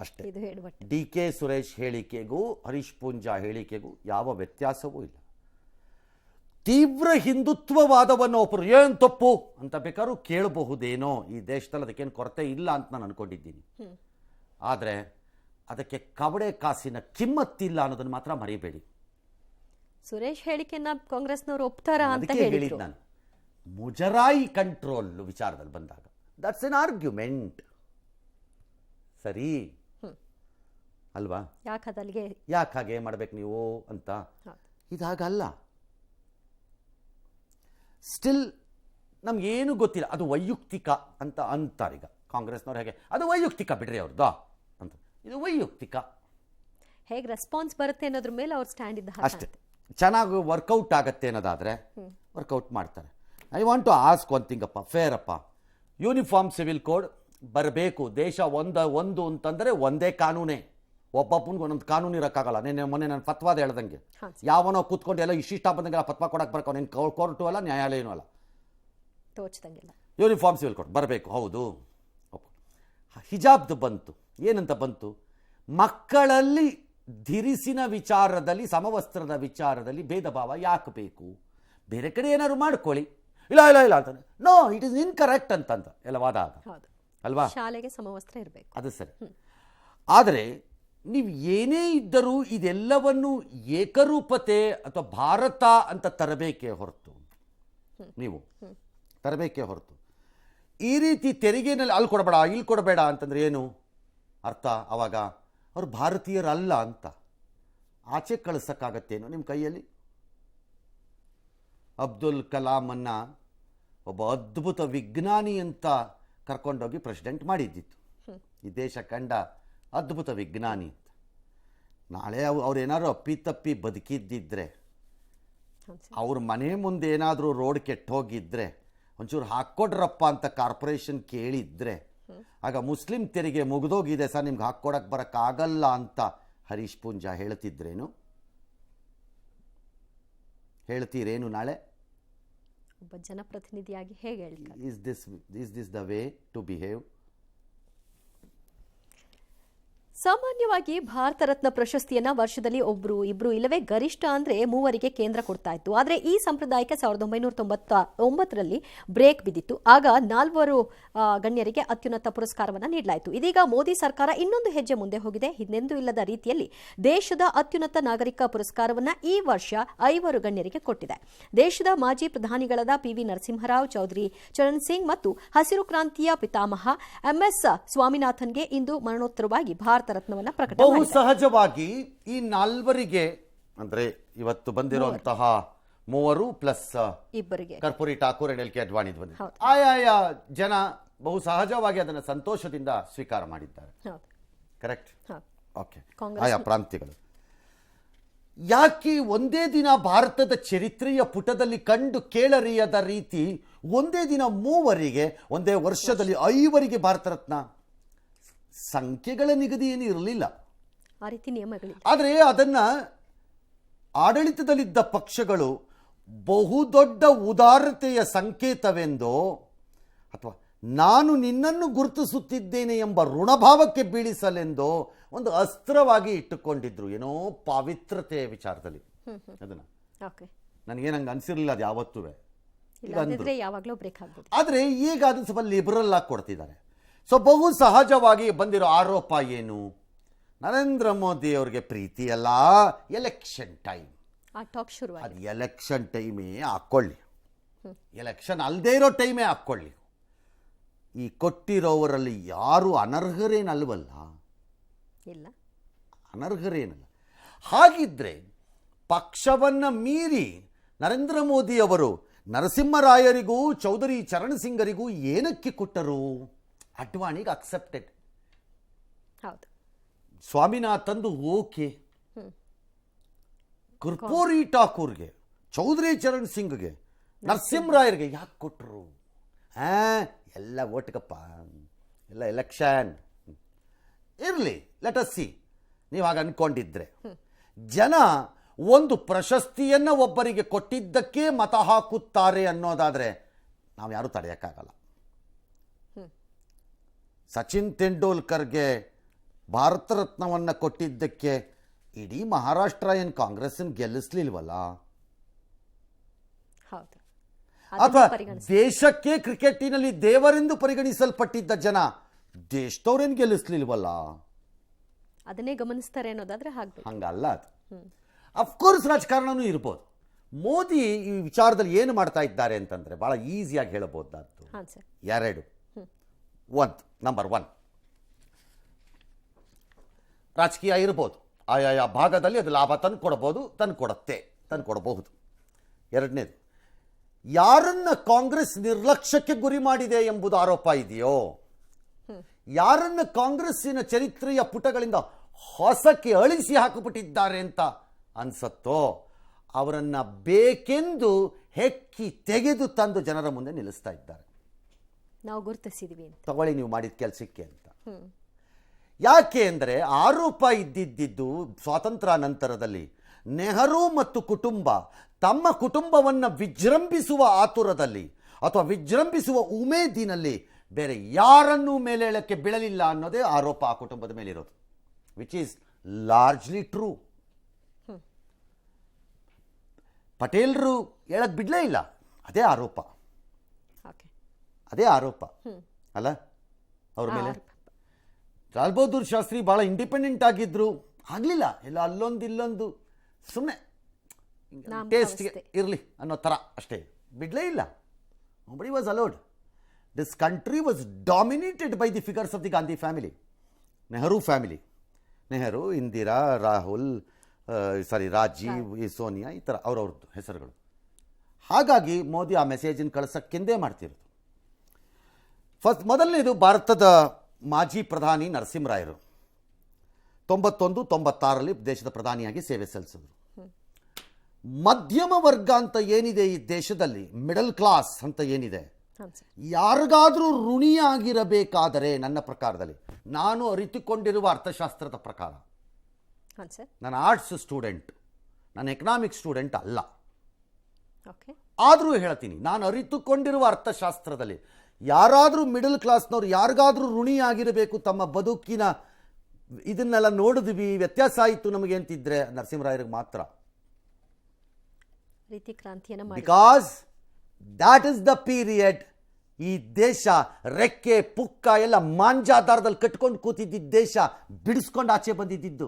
ಅಷ್ಟೇ. ಇದು ಎಡವಟ್ಟು. ಡಿ ಕೆ ಸುರೇಶ್ ಹೇಳಿಕೆಗೂ ಹರೀಶ್ ಪೂಂಜಾ ಹೇಳಿಕೆಗೂ ಯಾವ ವ್ಯತ್ಯಾಸವೂ ಇಲ್ಲ. ತೀವ್ರ ಹಿಂದುತ್ವವಾದವನ್ನು ಒಬ್ಬರು ಏನು ತಪ್ಪು ಅಂತ ಬೇಕಾದ್ರೂ ಕೇಳಬಹುದೇನೋ, ಈ ದೇಶದಲ್ಲಿ ಅದಕ್ಕೇನು ಕೊರತೆ ಇಲ್ಲ ಅಂತ ನಾನು ಅನ್ಕೊಂಡಿದ್ದೀನಿ. ಆದರೆ ಅದಕ್ಕೆ ಕವಡೆ ಕಾಸಿನ ಕಿಮ್ಮತ್ತಿಲ್ಲ ಅನ್ನೋದನ್ನು ಮಾತ್ರ ಮರಿಬೇಡಿ. ಸುರೇಶ್ ಹೇಳಿಕೆನ ಕಾಂಗ್ರೆಸ್ನವರು ಒಪ್ತಾರ ಅಂತ ಅದಕ್ಕೆ ಹೇಳಿದ್ರು. ಹೇಳಿದ್ದು ನಾನು, ಮುಜರಾಯಿ ಕಂಟ್ರೋಲ್ ವಿಚಾರದಲ್ಲಿ ಬಂದಾಗ ದಟ್ಸ್ ಎನ್ ಆರ್ಗ್ಯುಮೆಂಟ್, ಸರಿ ಅಲ್ವಾ? ಯಾಕೆ ಹಾಗೆ ಮಾಡ್ಬೇಕು ನೀವು ಅಂತ. ಇದಾಗಲ್ಲ. ಸ್ಟಿಲ್ ನಮ್ಗೇನು ಗೊತ್ತಿಲ್ಲ, ಅದು ವೈಯಕ್ತಿಕ ಅಂತ ಅಂತಾರೀಗ ಕಾಂಗ್ರೆಸ್ನವ್ರು. ಹೇಗೆ ಅದು ವೈಯಕ್ತಿಕ ಬಿಡ್ರಿ ಅವ್ರದ್ದು ಅಂತ, ಇದು ವೈಯಕ್ತಿಕ, ಹೇಗೆ ರೆಸ್ಪಾನ್ಸ್ ಬರುತ್ತೆ ಅನ್ನೋದ್ರ ಮೇಲೆ ಅವ್ರ ಸ್ಟ್ಯಾಂಡ್ ಇದ್ದ ಅಷ್ಟೇ. ಚೆನ್ನಾಗಿ ವರ್ಕೌಟ್ ಆಗತ್ತೆ ಅನ್ನೋದಾದರೆ ವರ್ಕೌಟ್ ಮಾಡ್ತಾರೆ. I want to ask one thing ಅಪ್ಪ, ಫೇರ್ ಅಪ್ಪ, ಯೂನಿಫಾರ್ಮ್ ಸಿವಿಲ್ ಕೋಡ್ ಬರಬೇಕು. ದೇಶ ಒಂದು ಅಂತಂದರೆ ಒಂದೇ ಕಾನೂನೇ, ಒಬ್ಬೊಬ್ಬನಿಗೆ ಒಂದೊಂದು ಕಾನೂನು ಇರೋಕ್ಕಾಗಲ್ಲ. ಮೊನ್ನೆ ನಾನು ಫತ್ವಾದ ಹೇಳ್ದಂಗೆ, ಯಾವನೋ ಕೂತ್ಕೊಂಡು ಎಲ್ಲ ಇಷ್ಟ ಬಂದಂಗೆಲ್ಲ ಫತ್ವಾ ಕೊಡಕ್ಕೆ ಬರ್ಕೊ, ನೀನು ಕೋರ್ಟು ಅಲ್ಲ ನ್ಯಾಯಾಲಯನೂ ಅಲ್ಲ, ತೋಚ್ದಂಗೆಲ್ಲ ಯೂನಿಫಾರ್ಮ್ ಸಿವಿಲ್ ಕೋಡ್ ಬರಬೇಕು. ಹೌದು, ಹಿಜಾಬ್ದು ಬಂತು. ಏನಂತ ಬಂತು? ಮಕ್ಕಳಲ್ಲಿ ಧಿರಿಸಿನ ವಿಚಾರದಲ್ಲಿ, ಸಮವಸ್ತ್ರದ ವಿಚಾರದಲ್ಲಿ ಭೇದ ಭಾವ ಯಾಕೆ ಬೇಕು? ಬೇರೆ ಕಡೆ ಏನಾದ್ರು ಮಾಡ್ಕೊಳ್ಳಿ. ಇಲ್ಲ ಇಲ್ಲ ಇಲ್ಲ ಅಂತಾನೆ, ನೋ ಇಟ್ ಇಸ್ ಇನ್ಕರೆಕ್ಟ್ ಅಂತಂತ ಎಲ್ಲ ವಾದ ಆಗ ಅಲ್ವಾ? ಶಾಲೆಗೆ ಸಮವಸ್ತ್ರ ಇರಬೇಕು, ಅದು ಸರಿ. ಆದರೆ ನೀವು ಏನೇ ಇದ್ದರೂ ಇದೆಲ್ಲವನ್ನು ಏಕರೂಪತೆ ಅಥವಾ ಭಾರತ ಅಂತ ತರಬೇಕೇ ಹೊರತು, ನೀವು ತರಬೇಕೇ ಹೊರತು ಈ ರೀತಿ ತೆರಿಗೆನಲ್ಲಿ ಅಲ್ಲಿ ಕೊಡಬೇಡ ಇಲ್ಲಿ ಕೊಡಬೇಡ ಅಂತಂದ್ರೆ ಏನು ಅರ್ಥ? ಆವಾಗ ಅವರು ಭಾರತೀಯರಲ್ಲ ಅಂತ ಆಚೆ ಕಳಿಸೋಕ್ಕಾಗತ್ತೇನೋ ನಿಮ್ಮ ಕೈಯಲ್ಲಿ? ಅಬ್ದುಲ್ ಕಲಾಮನ್ನ ಒಬ್ಬ ಅದ್ಭುತ ವಿಜ್ಞಾನಿ ಅಂತ ಕರ್ಕೊಂಡೋಗಿ ಪ್ರೆಸಿಡೆಂಟ್ ಮಾಡಿದ್ದಿತ್ತು. ಈ ದೇಶ ಕಂಡ ಅದ್ಭುತ ವಿಜ್ಞಾನಿ ಅಂತ. ನಾಳೆ ಅವ್ರೇನಾದ್ರು ಅಪ್ಪಿತಪ್ಪಿ ಬದುಕಿದ್ದಿದ್ರೆ, ಅವ್ರ ಮನೆ ಮುಂದೆ ಏನಾದರೂ ರೋಡ್ ಕೆಟ್ಟು ಹೋಗಿದ್ರೆ, ಒಂಚೂರು ಹಾಕ್ಕೊಡ್ರಪ್ಪ ಅಂತ ಕಾರ್ಪೊರೇಷನ್ ಕೇಳಿದ್ರೆ, ಆಗ ಮುಸ್ಲಿಂ ತೆರಿಗೆ ಮುಗಿದೋಗಿದೆ ಸರ್, ನಿಮ್ಗೆ ಹಾಕ್ಕೊಡಕ್ಕೆ ಬರೋಕ್ಕಾಗಲ್ಲ ಅಂತ ಹರೀಶ್ ಪೂಂಜಾ ಹೇಳ್ತಿದ್ರೇನು? ಹೇಳ್ತೀರೇನು ನಾಳೆ? ಒಬ್ಬ ಜನಪ್ರತಿನಿಧಿಯಾಗಿ ಹೇಗೆ ಹೇಳ್ತಾರೆ? Is this the way to behave? ಸಾಮಾನ್ಯವಾಗಿ ಭಾರತ ರತ್ನ ಪ್ರಶಸ್ತಿಯನ್ನ ವರ್ಷದಲ್ಲಿ ಒಬ್ರು ಇಬ್ರು ಇಲ್ಲವೇ ಗರಿಷ್ಠ ಅಂದ್ರೆ 3 ಕೇಂದ್ರ ಕೊಡ್ತಾ ಇತ್ತು. ಆದರೆ ಈ ಸಂಪ್ರದಾಯಕ್ಕೆ 1999ರಲ್ಲಿ ಬ್ರೇಕ್ ಬಿದ್ದಿತ್ತು. ಆಗ 4 ಗಣ್ಯರಿಗೆ ಅತ್ಯುನ್ನತ ಪುರಸ್ಕಾರವನ್ನು ನೀಡಲಾಯಿತು. ಇದೀಗ ಮೋದಿ ಸರ್ಕಾರ ಇನ್ನೊಂದು ಹೆಜ್ಜೆ ಮುಂದೆ ಹೋಗಿದೆ. ಹಿಂದೆಂದೂ ಇಲ್ಲದ ರೀತಿಯಲ್ಲಿ ದೇಶದ ಅತ್ಯುನ್ನತ ನಾಗರಿಕ ಪುರಸ್ಕಾರವನ್ನ ಈ ವರ್ಷ 5 ಗಣ್ಯರಿಗೆ ಕೊಟ್ಟಿದೆ. ದೇಶದ ಮಾಜಿ ಪ್ರಧಾನಿಗಳಾದ PV ನರಸಿಂಹರಾವ್, ಚೌಧರಿ ಚರಣ್ ಸಿಂಗ್ ಮತ್ತು ಹಸಿರು ಕ್ರಾಂತಿಯ ಪಿತಾಮಹ MS ಸ್ವಾಮಿನಾಥನ್ಗೆ ಇಂದು ಮರಣೋತ್ತರವಾಗಿ ಭಾರತ ರತ್ನವನ್ನ ಪ್ರಕಟ ಬಹು ಸಹಜವಾಗಿ ಈ 4 ಅಂದ್ರೆ ಇವತ್ತು ಬಂದಿರುವಂತಹ 3 ಪ್ಲಸ್ ಇಬ್ಬರಿಗೆ ಕರ್ಪೂರಿ ಠಾಕೂರ್ ಎಲ್ ಕೆ ಅಡ್ವಾಣಿ ಬಂದಿದೆ. ಆಯಾ ಜನ ಬಹು ಸಹಜವಾಗಿ ಅದನ್ನು ಸಂತೋಷದಿಂದ ಸ್ವೀಕಾರ ಮಾಡಿದ್ದಾರೆ. ಕರೆಕ್ಟ್? ಓಕೆ. ಆಯಾ ಪ್ರಾಂತ್ಯಗಳು ಯಾಕೆ ಒಂದೇ ದಿನ ಭಾರತದ ಚರಿತ್ರೆಯ ಪುಟದಲ್ಲಿ ಕಂಡು ಕೇಳರಿಯದ ರೀತಿ ಒಂದೇ ದಿನ 3 ಒಂದೇ ವರ್ಷದಲ್ಲಿ 5 ಭಾರತ ರತ್ನ? ಸಂಖ್ಯೆಗಳ ನಿಗದಿ ಏನು ಇರಲಿಲ್ಲ, ಆ ರೀತಿ ನಿಯಮಗಳಿಲ್ಲ. ಆದರೆ ಅದನ್ನ ಆಡಳಿತದಲ್ಲಿದ್ದ ಪಕ್ಷಗಳು ಬಹುದೊಡ್ಡ ಉದಾರತೆಯ ಸಂಕೇತವೆಂದೋ ಅಥವಾ ನಾನು ನಿನ್ನನ್ನು ಗುರುತಿಸುತ್ತಿದ್ದೇನೆ ಎಂಬ ಋಣಭಾವಕ್ಕೆ ಬೀಳಿಸಲೆಂದೋ ಒಂದು ಅಸ್ತ್ರವಾಗಿ ಇಟ್ಟುಕೊಂಡಿದ್ರು, ಏನೋ ಪಾವಿತ್ರತೆಯ ವಿಚಾರದಲ್ಲಿ. ಅದನ್ನ ನನಗೇನಂಗೆ ಅನ್ಸಿರ್ಲಿಲ್ಲ ಅದು ಯಾವತ್ತೂ. ಆದರೆ ಈಗ ಅದನ್ನು ಸ್ವಲ್ಪ ಲಿಬರಲ್ ಆಗಿ ಕೊಡ್ತಿದ್ದಾರೆ. ಸೊ ಬಹು ಸಹಜವಾಗಿ ಬಂದಿರೋ ಆರೋಪ ಏನು? ನರೇಂದ್ರ ಮೋದಿ ಅವರಿಗೆ ಪ್ರೀತಿ ಅಲ್ಲ, ಎಲೆಕ್ಷನ್ ಟೈಮ್. ಅದು ಎಲೆಕ್ಷನ್ ಟೈಮೇ ಹಾಕ್ಕೊಳ್ಳಿ, ಎಲೆಕ್ಷನ್ ಅಲ್ಲದೇ ಇರೋ ಟೈಮೇ ಹಾಕ್ಕೊಳ್ಳಿ. ಈ ಕೊಟ್ಟಿರೋವರಲ್ಲಿ ಯಾರು ಅನರ್ಹರೇನಲ್ವಲ್ಲ, ಅನರ್ಹರೇನಲ್ಲ. ಹಾಗಿದ್ರೆ ಪಕ್ಷವನ್ನ ಮೀರಿ ನರೇಂದ್ರ ಮೋದಿ ಅವರು ನರಸಿಂಹರಾಯರಿಗೂ ಚೌಧರಿ ಚರಣ್ ಸಿಂಗರಿಗೂ ಏನಕ್ಕೆ ಕೊಟ್ಟರು? ಅಡ್ವಾಣಿಗೆ ಅಕ್ಸೆಪ್ಟೆಡ್, ಸ್ವಾಮಿನಾಥನ್ದು ಓಕೆ, ಕರ್ಪೂರಿ ಠಾಕೂರ್ಗೆ, ಚೌಧರಿ ಚರಣ್ ಸಿಂಗ್ಗೆ, ನರಸಿಂಹರಾಯರಿಗೆ ಯಾಕೆ ಕೊಟ್ಟರು? ಎಲ್ಲ ಓಟ್ಗಪ್ಪ, ಎಲ್ಲ ಎಲೆಕ್ಷನ್ ಇರಲಿ, ಲೆಟ್ ಅಸ್ ಸಿ. ನೀವು ಹಾಗೆ ಅನ್ಕೊಂಡಿದ್ರೆ ಜನ ಒಂದು ಪ್ರಶಸ್ತಿಯನ್ನು ಒಬ್ಬರಿಗೆ ಕೊಟ್ಟಿದ್ದಕ್ಕೆ ಮತ ಹಾಕುತ್ತಾರೆ ಅನ್ನೋದಾದರೆ ನಾವು ಯಾರೂ ತಡೆಯೋಕ್ಕಾಗಲ್ಲ. ಸಚಿನ್ ತೆಂಡೂಲ್ಕರ್ಗೆ ಭಾರತ ರತ್ನವನ್ನು ಕೊಟ್ಟಿದ್ದಕ್ಕೆ ಇಡೀ ಮಹಾರಾಷ್ಟ್ರ ಏನು ಕಾಂಗ್ರೆಸ್ಸನ್ನು ಗೆಲ್ಲಿಸ್ಲಿಲ್ವಲ್ಲ? ಹೌದು, ಅಥವಾ ದೇಶಕ್ಕೆ ಕ್ರಿಕೆಟಿನಲ್ಲಿ ದೇವರೆಂದು ಪರಿಗಣಿಸಲ್ಪಟ್ಟಿದ್ದ ಜನ ದೇಶದವ್ರೇನು ಗೆಲ್ಲಿಸ್ಲಿಲ್ವಲ್ಲ? ಅದನ್ನೇ ಗಮನಿಸ್ತಾರೆ ಅನ್ನೋದಾದ್ರೆ ಹಾಕ್ಬೇಕು. ಹಂಗಲ್ಲ ಅದು. ಅಫ್ಕೋರ್ಸ್ ರಾಜಕಾರಣನೂ ಇರ್ಬೋದು. ಮೋದಿ ಈ ವಿಚಾರದಲ್ಲಿ ಏನು ಮಾಡ್ತಾ ಇದ್ದಾರೆ ಅಂತಂದರೆ ಭಾಳ ಈಸಿಯಾಗಿ ಹೇಳಬಹುದಾದ್ದು ಹಾಂ ಸರ್. ಎರಡು. ನಂಬರ್ 1, ರಾಜಕೀಯ ಇರ್ಬೋದು, ಆಯಾ ಭಾಗದಲ್ಲಿ ಅದು ಲಾಭ ತಂದುಕೊಡಬಹುದು. ಎರಡನೇದು, ಯಾರನ್ನ ಕಾಂಗ್ರೆಸ್ ನಿರ್ಲಕ್ಷ್ಯಕ್ಕೆ ಗುರಿ ಮಾಡಿದೆ ಎಂಬುದು ಆರೋಪ ಇದೆಯೋ, ಯಾರನ್ನ ಕಾಂಗ್ರೆಸ್ಸಿನ ಚರಿತ್ರೆಯ ಪುಟಗಳಿಂದ ಹೊಸಕ್ಕೆ ಅಳಿಸಿ ಹಾಕಿಬಿಟ್ಟಿದ್ದಾರೆ ಅಂತ ಅನ್ಸತ್ತೋ ಅವರನ್ನು ಬೇಕೆಂದು ಹೆಕ್ಕಿ ತೆಗೆದು ತಂದು ಜನರ ಮುಂದೆ ನಿಲ್ಲಿಸ್ತಾ ಇದ್ದಾರೆ. ನಾವು ಗುರುತಿಸಿದ್ವಿ ಅಂತ ತಗೊಳ್ಳಿ ನೀವು ಮಾಡಿದ ಕೆಲಸಕ್ಕೆ ಅಂತ. ಯಾಕೆ ಅಂದರೆ ಆರೋಪ ಇದ್ದಿದ್ದು ಸ್ವಾತಂತ್ರ್ಯ ನಂತರದಲ್ಲಿ ನೆಹರು ಮತ್ತು ಕುಟುಂಬ ತಮ್ಮ ಕುಟುಂಬವನ್ನು ವಿಜೃಂಭಿಸುವ ಆತುರದಲ್ಲಿ ಅಥವಾ ವಿಜೃಂಭಿಸುವ ಉಮೇದಿನಲ್ಲಿ ಬೇರೆ ಯಾರನ್ನೂ ಮೇಲೇಳಕ್ಕೆ ಬೀಳಲಿಲ್ಲ ಅನ್ನೋದೇ ಆರೋಪ ಆ ಕುಟುಂಬದ ಮೇಲಿರೋದು, ವಿಚ್ ಈಸ್ ಲಾರ್ಜ್ಲಿ ಟ್ರೂ. ಪಟೇಲರು ಹೇಳಕ್ಕೆ ಬಿಡಲೇ ಇಲ್ಲ, ಅದೇ ಆರೋಪ ಅಲ್ಲ ಅವ್ರ ಮೇಲೆ. ಲಾಲ್ ಬಹದ್ದೂರ್ ಶಾಸ್ತ್ರಿ ಭಾಳ ಇಂಡಿಪೆಂಡೆಂಟ್ ಆಗಿದ್ರು, ಆಗಲಿಲ್ಲ, ಎಲ್ಲ ಅಲ್ಲೊಂದು ಇಲ್ಲೊಂದು ಸುಮ್ಮನೆ ಟೇಸ್ಟ್ಗೆ ಇರಲಿ ಅನ್ನೋ ಥರ ಅಷ್ಟೇ, ಬಿಡಲೇ ಇಲ್ಲ. Nobody was allowed. This country was dominated by the figures of the Gandhi family, Nehru family. Nehru, Indira, Rahul, Rajiv, Sonia, ಈ ಥರ ಅವ್ರವ್ರದ್ದು ಹೆಸರುಗಳು. ಹಾಗಾಗಿ ಮೋದಿ ಆ ಮೆಸೇಜನ್ನು ಕಳಿಸೋಕ್ಕೆಂದೇ ಮಾಡ್ತಿರೋದು. ಮೊದಲನೇದು ಭಾರತದ ಮಾಜಿ ಪ್ರಧಾನಿ ನರಸಿಂಹರಾಯರು 91-96ರಲ್ಲಿ ದೇಶದ ಪ್ರಧಾನಿಯಾಗಿ ಸೇವೆ ಸಲ್ಲಿಸಿದ್ರು. ಮಧ್ಯಮ ವರ್ಗ ಅಂತ ಏನಿದೆ ಈ ದೇಶದಲ್ಲಿ, ಮಿಡಲ್ ಕ್ಲಾಸ್ ಅಂತ ಏನಿದೆ, ಯಾರಿಗಾದರೂ ಋಣಿಯಾಗಿರಬೇಕಾದರೆ ನನ್ನ ಪ್ರಕಾರದಲ್ಲಿ, ನಾನು ಅರಿತುಕೊಂಡಿರುವ ಅರ್ಥಶಾಸ್ತ್ರದ ಪ್ರಕಾರ, ನಾನು ಆರ್ಟ್ಸ್ ಸ್ಟೂಡೆಂಟ್, ನಾನು ಎಕನಾಮಿಕ್ಸ್ ಸ್ಟೂಡೆಂಟ್ ಅಲ್ಲ, ಆದರೂ ಹೇಳ್ತೀನಿ, ನಾನು ಅರಿತುಕೊಂಡಿರುವ ಅರ್ಥಶಾಸ್ತ್ರದಲ್ಲಿ ಯಾರಾದರೂ ಮಿಡಲ್ ಕ್ಲಾಸ್ನವ್ರು ಯಾರಿಗಾದರೂ ಋಣಿಯಾಗಿರಬೇಕು, ತಮ್ಮ ಬದುಕಿನ ಇದನ್ನೆಲ್ಲ ನೋಡಿದ್ವಿ, ವ್ಯತ್ಯಾಸ ಆಯಿತು ನಮಗೆ ಅಂತಿದ್ರೆ ನರಸಿಂಹರಾಯರಿಗೆ ಮಾತ್ರ. Because that is the period ಈ ದೇಶ ರೆಕ್ಕೆ ಪುಕ್ಕ ಎಲ್ಲ ಮಾಂಜಾಧಾರದಲ್ಲಿ ಕಟ್ಕೊಂಡು ಕೂತಿದ್ದ ದೇಶ ಬಿಡಿಸ್ಕೊಂಡು ಆಚೆ ಬಂದಿದ್ದು.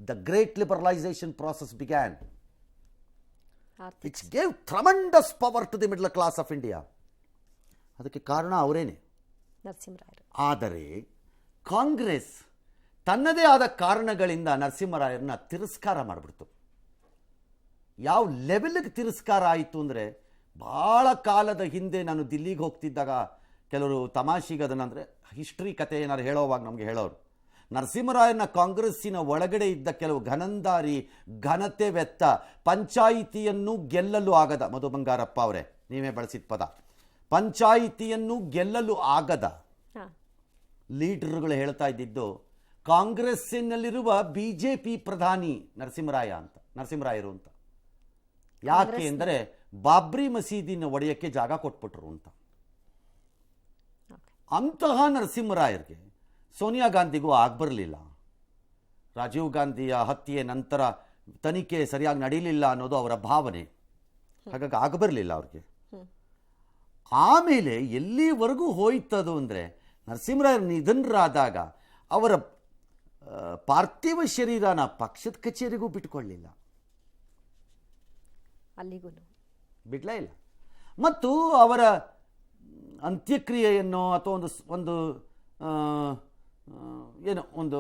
The great liberalisation process began, which gave tremendous power to the middle class of India. ಅದಕ್ಕೆ ಕಾರಣ ಅವರೇನೆ ನರಸಿಂಹರಾಯರು. ಆದರೆ ಕಾಂಗ್ರೆಸ್ ತನ್ನದೇ ಆದ ಕಾರಣಗಳಿಂದ ನರಸಿಂಹರಾಯರನ್ನ ತಿರಸ್ಕಾರ ಮಾಡಿಬಿಡ್ತು. ಯಾವ ಲೆವೆಲ್ಗೆ ತಿರಸ್ಕಾರ ಆಯಿತು ಅಂದರೆ, ಭಾಳ ಕಾಲದ ಹಿಂದೆ ನಾನು ದಿಲ್ಲಿಗೆ ಹೋಗ್ತಿದ್ದಾಗ ಕೆಲವರು ತಮಾಷೆಗೆ ಅದನ್ನು, ಅಂದರೆ ಹಿಸ್ಟ್ರಿ ಕತೆ ಏನಾದ್ರು ಹೇಳೋವಾಗ ನಮಗೆ ಹೇಳೋರು, ನರಸಿಂಹರಾಯನ ಕಾಂಗ್ರೆಸ್ಸಿನ ಒಳಗಡೆ ಇದ್ದ ಕೆಲವು ಘನಂದಾರಿ ಘನತೆ ವೆತ್ತ ಪಂಚಾಯಿತಿಯನ್ನು ಗೆಲ್ಲಲು ಆಗದ, ಮಧು ಬಂಗಾರಪ್ಪ ಅವರೇ ನೀವೇ ಬಳಸಿದ ಪದ, ಪಂಚಾಯಿತಿಯನ್ನು ಗೆಲ್ಲಲು ಆಗದ ಲೀಡರ್ಗಳು ಹೇಳ್ತಾ ಇದ್ದಿದ್ದು ಕಾಂಗ್ರೆಸ್ಸಿನಲ್ಲಿರುವ ಬಿಜೆಪಿ ಪ್ರಧಾನಿ ನರಸಿಂಹರಾಯರು ಅಂತ. ಯಾಕೆ ಅಂದರೆ ಬಾಬ್ರಿ ಮಸೀದಿನ ಒಡೆಯಕ್ಕೆ ಜಾಗ ಕೊಟ್ಬಿಟ್ರು ಅಂತ. ಅಂತಹ ನರಸಿಂಹರಾಯರಿಗೆ ಸೋನಿಯಾ ಗಾಂಧಿಗೂ ಆಗ್ಬರಲಿಲ್ಲ. ರಾಜೀವ್ ಗಾಂಧಿಯ ಹತ್ಯೆ ನಂತರ ತನಿಖೆ ಸರಿಯಾಗಿ ನಡೀಲಿಲ್ಲ ಅನ್ನೋದು ಅವರ ಭಾವನೆ, ಹಾಗಾಗಿ ಆಗಬರಲಿಲ್ಲ ಅವ್ರಿಗೆ. ಆಮೇಲೆ ಎಲ್ಲಿವರೆಗೂ ಹೋಯ್ತದು ಅಂದರೆ, ನರಸಿಂಹರಾಯರು ನಿಧನರಾದಾಗ ಅವರ ಪಾರ್ಥಿವ ಶರೀರನ ಪಕ್ಷದ ಕಚೇರಿಗೂ ಬಿಟ್ಕೊಳ್ಳಿಲ್ಲ, ಅಲ್ಲಿಗೂ ಬಿಡ್ಲೇ ಇಲ್ಲ. ಮತ್ತು ಅವರ ಅಂತ್ಯಕ್ರಿಯೆಯನ್ನು ಅಥವಾ ಒಂದು ಏನು ಒಂದು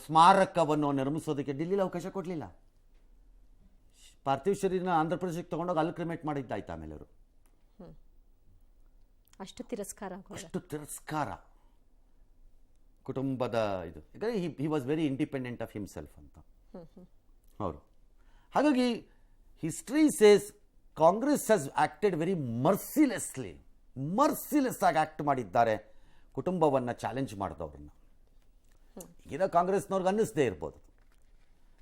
ಸ್ಮಾರಕವನ್ನು ನಿರ್ಮಿಸೋದಕ್ಕೆ ಡಿಲ್ಲಿಲಿ ಅವಕಾಶ ಕೊಡಲಿಲ್ಲ. ಪಾರ್ಥಿವ ಶರೀರನ ಆಂಧ್ರ ಪ್ರದೇಶಕ್ಕೆ ತಗೊಂಡೋಗಿ ಅಲ್ಲಿ ಕ್ರಿಮೇಟ್ ಮಾಡಿದ್ದಾಯ್ತು. ಆಮೇಲೆ ಅವರು ಅಷ್ಟು ತಿರಸ್ಕಾರ ಕುಟುಂಬದ ಇದು. ಯಾಕಂದರೆ he was very independent of himself ಅಂತ ಅವರು. ಹಾಗಾಗಿ history says Congress has acted very merciless ಆಗಿ ಆಕ್ಟ್ ಮಾಡಿದ್ದಾರೆ ಕುಟುಂಬವನ್ನು ಚಾಲೆಂಜ್ ಮಾಡಿದವ್ರನ್ನ. ಈಗಿನ ಕಾಂಗ್ರೆಸ್ನವ್ರಿಗೆ ಅನ್ನಿಸದೇ ಇರ್ಬೋದು,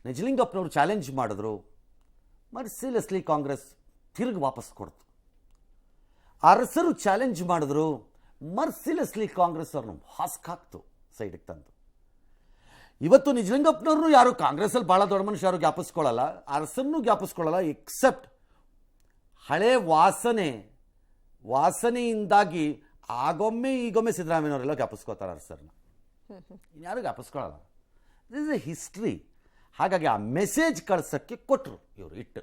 ನಿಜಲಿಂಗಪ್ಪನವ್ರು ಚಾಲೆಂಜ್ ಮಾಡಿದ್ರು, ಮರ್ಸಿಲೆಸ್ಲಿ ಕಾಂಗ್ರೆಸ್ ತಿರುಗಿ ವಾಪಸ್ ಕೊಡ್ತು. ಅರಸರು ಚಾಲೆಂಜ್ ಮಾಡಿದ್ರು, ಮರ್ಸಿಲೆಸ್ಲಿ ಕಾಂಗ್ರೆಸ್ ಅವ್ರನ್ನ ಹಾಸ್ಕಾಕ್ತು, ಸೈಡಿಗೆ ತಂದು. ಇವತ್ತು ನಿಜಲಿಂಗಪ್ಪನವ್ರನ್ನೂ ಯಾರು ಕಾಂಗ್ರೆಸ್ಸಲ್ಲಿ ಭಾಳ ದೊಡ್ಡ ಮನುಷ್ಯ ಯಾರು ಜ್ಞಾಪಿಸ್ಕೊಳ್ಳಲ್ಲ, ಅರಸನ್ನೂ ಜ್ಞಾಪಿಸ್ಕೊಳ್ಳಲ್ಲ, ಎಕ್ಸೆಪ್ಟ್ ಹಳೆ ವಾಸನೆಯಿಂದಾಗಿ ಆಗೊಮ್ಮೆ ಈಗೊಮ್ಮೆ ಸಿದ್ದರಾಮಯ್ಯನವರೆಲ್ಲ ಜ್ಞಾಪಿಸ್ಕೋತಾರೆ ಅರಸರನ್ನ, ಇನ್ಯಾರು ಜ್ಞಾಪಿಸ್ಕೊಳ್ಳಲ್ಲ. This is a history. ಹಾಗಾಗಿ ಆ ಮೆಸೇಜ್ ಕಳ್ಸೋಕ್ಕೆ ಕೊಟ್ಟರು ಇವರು ಇಟ್ಟು.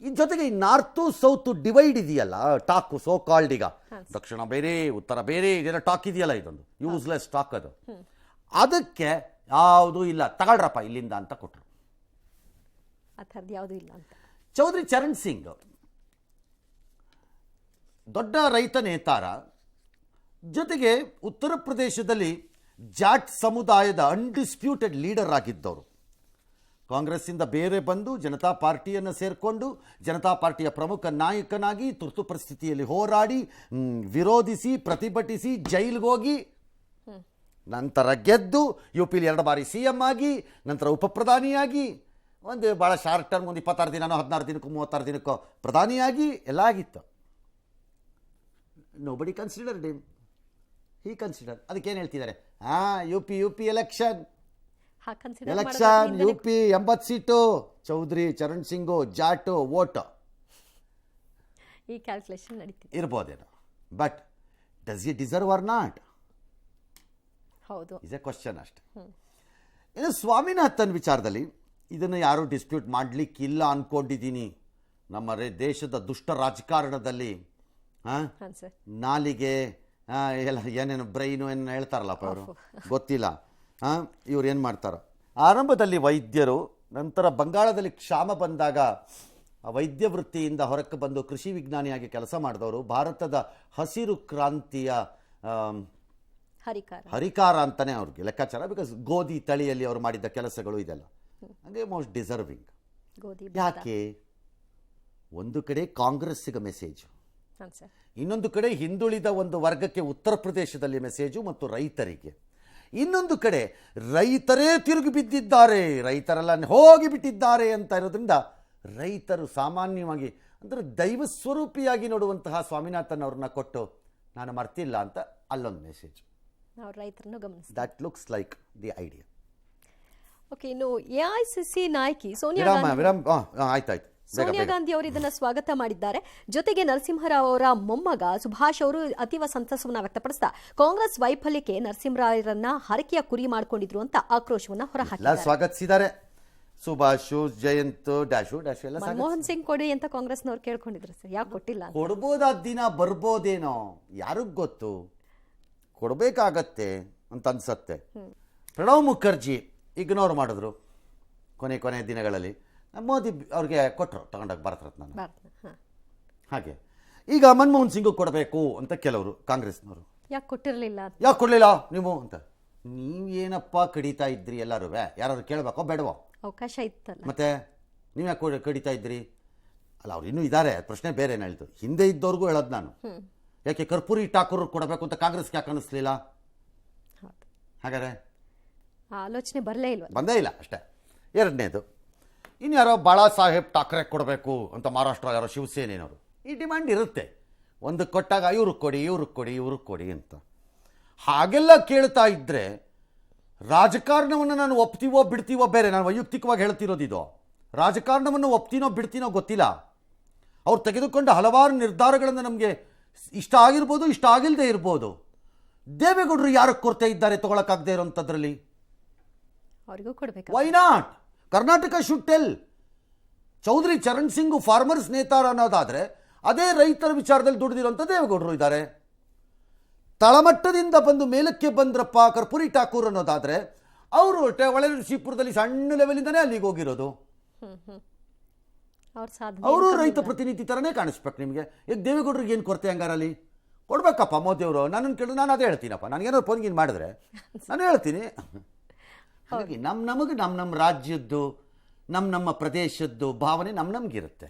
ಈ ಜೊತೆಗೆ ಈ ನಾರ್ತು ಸೌತು ಡಿವೈಡ್ ಇದೆಯಲ್ಲ, ಟಾಕು ಸೋ ಕಾಲ್ಡ್, ಈಗ ದಕ್ಷಿಣ ಬೇರೆ ಉತ್ತರ ಬೇರೆ ಇದೆಲ್ಲ ಟಾಕ್ ಇದೆಯಲ್ಲ, ಇದೊಂದು ಯೂಸ್ಲೆಸ್ ಟಾಕ್ ಅದು. ಅದಕ್ಕೆ ಯಾವುದೂ ಇಲ್ಲ, ತಗೊಳ್ರಪ್ಪ ಇಲ್ಲಿಂದ ಅಂತ ಕೊಟ್ಟರು. ಆ ಥರದ್ದು ಯಾವುದೂ ಇಲ್ಲ ಅಂತ. ಚೌಧರಿ ಚರಣ್ ಸಿಂಗ್ ದೊಡ್ಡ ರೈತ ನೇತಾರ, ಜೊತೆಗೆ ಉತ್ತರ ಪ್ರದೇಶದಲ್ಲಿ ಜಾಟ್ ಸಮುದಾಯದ ಅನ್ಡಿಸ್ಪ್ಯೂಟೆಡ್ ಲೀಡರ್ ಆಗಿದ್ದವರು. ಕಾಂಗ್ರೆಸ್ಸಿಂದ ಬೇರೆ ಬಂದು ಜನತಾ ಪಾರ್ಟಿಯನ್ನು ಸೇರಿಕೊಂಡು ಜನತಾ ಪಾರ್ಟಿಯ ಪ್ರಮುಖ ನಾಯಕನಾಗಿ ತುರ್ತು ಪರಿಸ್ಥಿತಿಯಲ್ಲಿ ಹೋರಾಡಿ, ವಿರೋಧಿಸಿ, ಪ್ರತಿಭಟಿಸಿ, ಜೈಲಿಗೆ ಹೋಗಿ, ನಂತರ ಗೆದ್ದು UPಲಿ 2 ಬಾರಿ CM ಆಗಿ, ನಂತರ ಉಪಪ್ರಧಾನಿಯಾಗಿ, ಒಂದು ಭಾಳ ಶಾರ್ಟ್ ಟರ್ಮ್ ಒಂದು 26 ದಿನನೋ 16 ದಿನಕ್ಕೋ 36 ದಿನಕ್ಕೋ ಪ್ರಧಾನಿಯಾಗಿ ಎಲ್ಲ ಆಗಿತ್ತು. Nobody considered him, he consider. ಅದಕ್ಕೇನು ಹೇಳ್ತಿದ್ದಾರೆ, UP election UP 80 seat, Chaudhary Charan Singh Jat vote ಈ ಕ್ಯಾಲ್ಕುಲೇಷನ್ ನಡೀತಿದೆ ಇರ್ಬೋದೇನೋ. But does you deserve or not, ಹೌದು, ಇಸ್ ಎ ಕ್ವಶನ್ ಅಷ್ಟೆ. ಇನ್ನು ಸ್ವಾಮಿನಾಥನ್ ವಿಚಾರದಲ್ಲಿ ಇದನ್ನು ಯಾರೂ ಡಿಸ್ಪ್ಯೂಟ್ ಮಾಡಲಿಕ್ಕಿಲ್ಲ ಅಂದ್ಕೊಂಡಿದ್ದೀನಿ. ನಮ್ಮ ದೇಶದ ದುಷ್ಟ ರಾಜಕಾರಣದಲ್ಲಿ ನಾಲಿಗೆ ಎಲ್ಲ ಏನೇನು ಬ್ರೈನು ಏನು ಹೇಳ್ತಾರಲ್ಲಪ್ಪ ಅವರು, ಗೊತ್ತಿಲ್ಲ. ಇವ್ರು ಏನು ಮಾಡ್ತಾರೆ, ಆರಂಭದಲ್ಲಿ ವೈದ್ಯರು, ನಂತರ ಬಂಗಾಳದಲ್ಲಿ ಕ್ಷಾಮ ಬಂದಾಗ ವೈದ್ಯ ವೃತ್ತಿಯಿಂದ ಹೊರಕ್ಕೆ ಬಂದು ಕೃಷಿ ವಿಜ್ಞಾನಿಯಾಗಿ ಕೆಲಸ ಮಾಡಿದವರು, ಭಾರತದ ಹಸಿರು ಕ್ರಾಂತಿಯ ಹರಿಕಾರ ಅಂತಲೇ ಅವ್ರಿಗೆ ಲೆಕ್ಕಾಚಾರ. ಬಿಕಾಸ್ ಗೋಧಿ ತಳಿಯಲ್ಲಿ ಅವರು ಮಾಡಿದ್ದ ಕೆಲಸಗಳು ಇದೆಲ್ಲ ಹಾಗೆ ಮೋಸ್ಟ್ ಡಿಸರ್ವಿಂಗ್. ಯಾಕೆ ಒಂದು ಕಡೆ ಕಾಂಗ್ರೆಸ್ಸಿಗೆ ಮೆಸೇಜು, ಇನ್ನೊಂದು ಕಡೆ ಹಿಂದುಳಿದ ಒಂದು ವರ್ಗಕ್ಕೆ ಉತ್ತರ ಪ್ರದೇಶದಲ್ಲಿ ಮೆಸೇಜು ಮತ್ತು ರೈತರಿಗೆ, ಇನ್ನೊಂದು ಕಡೆ ರೈತರೇ ತಿರುಗಿ ಬಿದ್ದಿದ್ದಾರೆ, ರೈತರೆಲ್ಲ ಹೋಗಿ ಬಿಟ್ಟಿದ್ದಾರೆ ಅಂತ ಇರೋದ್ರಿಂದ ರೈತರು ಸಾಮಾನ್ಯವಾಗಿ ಅಂದರೆ ದೈವ ಸ್ವರೂಪಿಯಾಗಿ ನೋಡುವಂತಹ ಸ್ವಾಮಿನಾಥನ್ ಅವ್ರನ್ನ ಕೊಟ್ಟು ನಾನು ಮರ್ತಿಲ್ಲ ಅಂತ ಅಲ್ಲೊಂದು ಮೆಸೇಜ್, ರೈತರನ್ನು ಗಮನಿಸಿ. That looks like the idea. Okay, ಇನ್ನು AICC ನಾಯಕಿ ಸೋನಿಯಾ ಗಾಂಧಿ ಅವರು ಇದನ್ನ ಸ್ವಾಗತ ಮಾಡಿದ್ದಾರೆ. ಜೊತೆಗೆ ನರಸಿಂಹರಾವ್ ಅವರ ಮೊಮ್ಮಗ ಸುಭಾಷ್ ಅವರು ಅತೀವ ಸಂತಸವನ್ನ ವ್ಯಕ್ತಪಡಿಸ್ತಾ ಕಾಂಗ್ರೆಸ್ ವೈಫಲ್ಯಕ್ಕೆ ನರಸಿಂಹರಾವ್ರನ್ನ ಹರಕೆಯ ಕುರಿ ಮಾಡಿಕೊಂಡಿದ್ರು ಅಂತ ಆಕ್ರೋಶವನ್ನ ಹೊರಹಾಕಿದ್ದಾರೆ. ಸ್ವಾಗತಿಸಿದ್ದಾರೆ. ಸುಭಾಷ್, ಜಯಂತ್, ಡ್ಯಾಶು ಎಲ್ಲ ಮನಮೋಹನ್ ಸಿಂಗ್ ಕೊಡಿ ಅಂತ ಕಾಂಗ್ರೆಸ್ನವ್ರು ಕೇಳ್ಕೊಂಡಿದ್ರು ಸರ್, ಯಾಕೆ ಕೊಟ್ಟಿಲ್ಲ? ಕೊಡ್ಬೋದಾದ ದಿನ ಬರ್ಬೋದೇನೋ, ಯಾರಿಗ್ ಗೊತ್ತು, ಕೊಡಬೇಕಾಗತ್ತೆ ಅಂತ ಅನ್ಸತ್ತೆ. ಪ್ರಣವ್ ಮುಖರ್ಜಿ ಇಗ್ನೋರ್ ಮಾಡಿದ್ರು ಕೊನೆ ದಿನಗಳಲ್ಲಿ, ಮೋದಿ ಅವ್ರಿಗೆ ಕೊಟ್ಟರು ತಗೊಂಡೋಗಿ ಭಾರತ ರತ್ನ. ಹಾಗೆ ಈಗ ಮನಮೋಹನ್ ಸಿಂಗು ಕೊಡಬೇಕು ಅಂತ ಕೆಲವರು ಕಾಂಗ್ರೆಸ್ನವರು, ಯಾಕೆ ಕೊಟ್ಟಿರಲಿಲ್ಲ, ಯಾಕೆ ಕೊಡಲಿಲ್ಲ ನೀವು ಅಂತ. ನೀವೇನಪ್ಪ ಕಡಿತಾ ಇದ್ರಿ ಎಲ್ಲರೂ, ಯಾರು ಕೇಳಬೇಕೋ ಬೇಡವೋ, ಅವಕಾಶ ಇತ್ತಲ್ಲ, ಮತ್ತೆ ನೀವು ಯಾಕೆ ಕಡಿತಾ ಇದ್ರಿ ಅಲ್ಲ. ಅವ್ರು ಇನ್ನೂ ಇದ್ದಾರೆ, ಪ್ರಶ್ನೆ ಬೇರೆ ಏನು ಹೇಳ್ತು. ಹಿಂದೆ ಇದ್ದವ್ರಿಗೂ ಹೇಳೋದು ನಾನು, ಯಾಕೆ ಕರ್ಪೂರಿ ಠಾಕೂರ್ ಕೊಡಬೇಕು ಅಂತ ಕಾಂಗ್ರೆಸ್ಗೆ ಯಾಕೆ ಅನ್ನಿಸ್ಲಿಲ್ಲ? ಹಾಗಾದ್ರೆ ಆಲೋಚನೆ ಬಂದೇ ಇಲ್ಲ ಅಷ್ಟೇ. ಎರಡನೇದು, ಇನ್ಯಾರೋ ಬಾಳಾ ಸಾಹೇಬ್ ಠಾಕ್ರೆ ಕೊಡಬೇಕು ಅಂತ ಮಹಾರಾಷ್ಟ್ರ ಯಾರೋ ಶಿವಸೇನೆಯವರು, ಈ ಡಿಮ್ಯಾಂಡ್ ಇರುತ್ತೆ. ಒಂದು ಕೊಟ್ಟಾಗ ಇವ್ರಿಗೆ ಕೊಡಿ ಅಂತ. ಹಾಗೆಲ್ಲ ಕೇಳ್ತಾ ಇದ್ದರೆ ರಾಜಕಾರಣವನ್ನು ನಾನು ಒಪ್ತೀವೋ ಬಿಡ್ತೀವೋ ಬೇರೆ. ನಾನು ವೈಯಕ್ತಿಕವಾಗಿ ಹೇಳ್ತಿರೋದು ಇದು, ರಾಜಕಾರಣವನ್ನು ಒಪ್ತೀನೋ ಬಿಡ್ತೀನೋ ಗೊತ್ತಿಲ್ಲ. ಅವ್ರು ತೆಗೆದುಕೊಂಡ ಹಲವಾರು ನಿರ್ಧಾರಗಳನ್ನು ನಮಗೆ ಇಷ್ಟ ಆಗಿರ್ಬೋದು, ಇಷ್ಟ ಆಗಿಲ್ಲದೆ ಇರ್ಬೋದು. ದೇವೇಗೌಡರು ಯಾರಕ್ಕೆ ಕೊರತೆ ಇದ್ದಾರೆ ತಗೊಳಕ್ಕಾಗದೆ ಇರೋಂಥದ್ರಲ್ಲಿ? ಅವರಿಗೂ ಕೊಡಬೇಕು. Why not? Karnataka should tell. Chaudhary Charan Singh farmers ನೇತಾರ ಅನ್ನೋದಾದರೆ, ಅದೇ ರೈತರ ವಿಚಾರದಲ್ಲಿ ದುಡಿದಿರೋಂಥ ದೇವೇಗೌಡರು ಇದ್ದಾರೆ. ತಳಮಟ್ಟದಿಂದ ಬಂದು ಮೇಲಕ್ಕೆ ಬಂದ್ರಪ್ಪ ಕರ್ಪೂರಿ ಠಾಕೂರ್ ಅನ್ನೋದಾದರೆ, ಅವರು ಒಳನರಸೀಪುರದಲ್ಲಿ ಸಣ್ಣ ಲೆವೆಲಿಂದನೇ ಅಲ್ಲಿಗೆ ಹೋಗಿರೋದು. ಅವರು ರೈತ ಪ್ರತಿನಿಧಿ ಥರನೇ ಕಾಣಿಸ್ಬೇಕು ನಿಮಗೆ. ಈಗ ದೇವೇಗೌಡರಿಗೆ ಏನು ಕೊರತೆ ಹಂಗಾರಲ್ಲಿ? ಕೊಡ್ಬೇಕಪ್ಪ ಮೋದಿಯವರು. ನನ್ನನ್ನು ಕೇಳಿದ್ರೆ ನಾನು ಅದೇ ಹೇಳ್ತೀನಪ್ಪ. ನನಗೇನಾದ್ರು ಫೋನ್ಗಿನ್ ಮಾಡಿದ್ರೆ ನಾನು ಹೇಳ್ತೀನಿ. ಹಾಗಾಗಿ ನಮಗೆ ನಮ್ಮ ರಾಜ್ಯದ್ದು ನಮ್ಮ ಪ್ರದೇಶದ್ದು ಭಾವನೆ ನಮಗಿರುತ್ತೆ.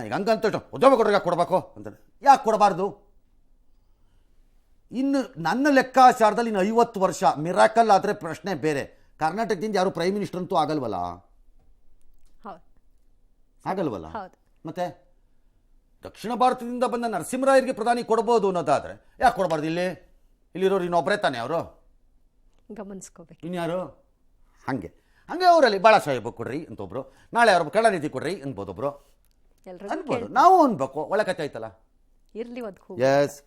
ಈಗ ಹಂಗಂತ ದೇವೇಗೌಡರಿಗೆ ಕೊಡಬೇಕು ಅಂತ ಯಾಕೆ ಕೊಡಬಾರ್ದು? ಇನ್ನು ನನ್ನ ಲೆಕ್ಕಾಚಾರದಲ್ಲಿ ಇನ್ನು 50 ವರ್ಷ ಮಿರಾಕಲ್ ಆದರೆ ಪ್ರಶ್ನೆ ಬೇರೆ. ಕರ್ನಾಟಕದಿಂದ ಯಾರು ಪ್ರೈಮ್ ಮಿನಿಸ್ಟರ್ ಅಂತೂ ಆಗಲ್ವಲ್ಲ. ಆಗಲ್ವಲ್ಲ ಹೌದು. ಮತ್ತೆ ದಕ್ಷಿಣ ಭಾರತದಿಂದ ಬಂದ ನರಸಿಂಹರಾಯರಿಗೆ ಪ್ರಧಾನಿ ಕೊಡ್ಬೋದು ಅನ್ನೋದಾದ್ರೆ ಯಾಕೆ ಕೊಡಬಾರ್ದು? ಇಲ್ಲಿರೋರು ಇನ್ನೊಬ್ಬರೇ ತಾನೆ ಅವರು, ಗಮನಿಸ್ಕೋಬೇಕು. ಇನ್ಯಾರು? ಹಾಗೆ ಅವರಲ್ಲಿ ಬಾಳ ಸಾಹೇಬ್ ಕೊಡ್ರಿ ಅಂತೊಬ್ರು, ನಾಳೆ ಅವ್ರ ಕರುಣಾನಿಧಿ ಕೊಡ್ರಿ ಅನ್ಬೋದೊಬ್ರು ಎಲ್ರಿಗೂ ಅನ್ಬೋದು. ನಾವು ಅನ್ಬೇಕು, ಒಳ್ಳೆ ಕಥೆ ಆಯ್ತಲ್ಲ. ಇರ್ಲಿ ಒಂದು ಎಸ್